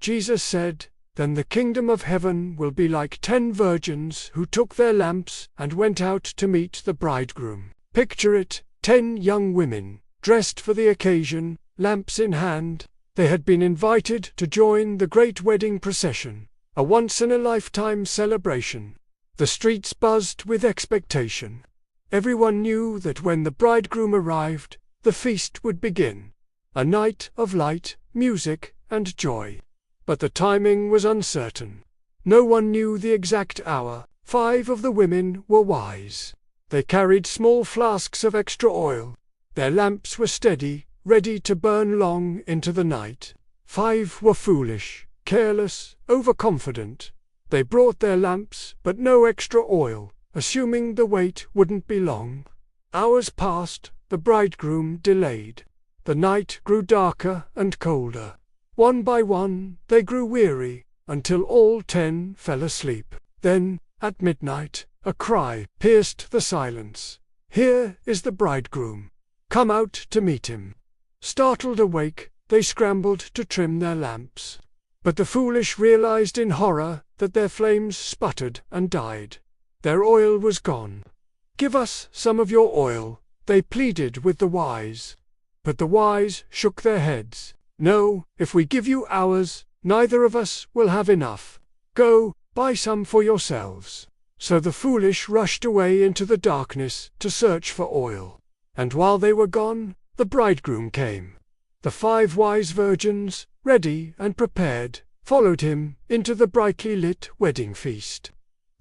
Jesus said, "Then the kingdom of heaven will be like 10 virgins who took their lamps and went out to meet the bridegroom." Picture it, 10 young women, dressed for the occasion, lamps in hand. They had been invited to join the great wedding procession, a once-in-a-lifetime celebration. The streets buzzed with expectation. Everyone knew that when the bridegroom arrived, the feast would begin. A night of light, music, and joy. But the timing was uncertain. No one knew the exact hour. 5 of the women were wise. They carried small flasks of extra oil. Their lamps were steady, ready to burn long into the night. 5 were foolish, careless, overconfident. They brought their lamps, but no extra oil, assuming the wait wouldn't be long. Hours passed, the bridegroom delayed. The night grew darker and colder. One by one, they grew weary, until all 10 fell asleep. Then, at midnight, a cry pierced the silence. "Here is the bridegroom. Come out to meet him." Startled awake, they scrambled to trim their lamps. But the foolish realized in horror that their flames sputtered and died. Their oil was gone. "Give us some of your oil," they pleaded with the wise. But the wise shook their heads. "No, if we give you ours, neither of us will have enough. Go, buy some for yourselves." So the foolish rushed away into the darkness to search for oil. And while they were gone, the bridegroom came. The 5 wise virgins, ready and prepared, followed him into the brightly lit wedding feast.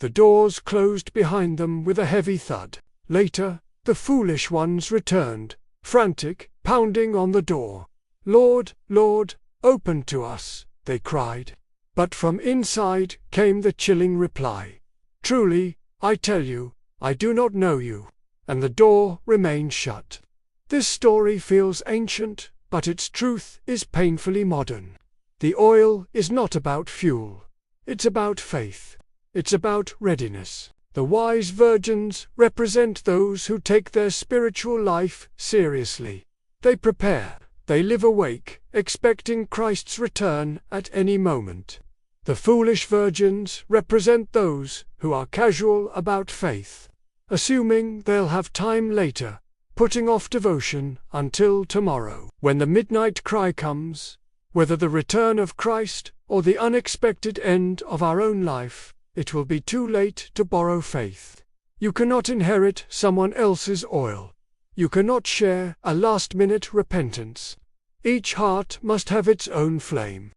The doors closed behind them with a heavy thud. Later, the foolish ones returned, frantic, pounding on the door. "Lord, Lord, open to us," they cried. But from inside came the chilling reply. "Truly, I tell you, I do not know you." And the door remained shut. This story feels ancient, but its truth is painfully modern. The oil is not about fuel. It's about faith. It's about readiness. The wise virgins represent those who take their spiritual life seriously. They prepare. They live awake, expecting Christ's return at any moment. The foolish virgins represent those who are casual about faith, assuming they'll have time later, putting off devotion until tomorrow. When the midnight cry comes, whether the return of Christ or the unexpected end of our own life, it will be too late to borrow faith. You cannot inherit someone else's oil. You cannot share a last-minute repentance. Each heart must have its own flame.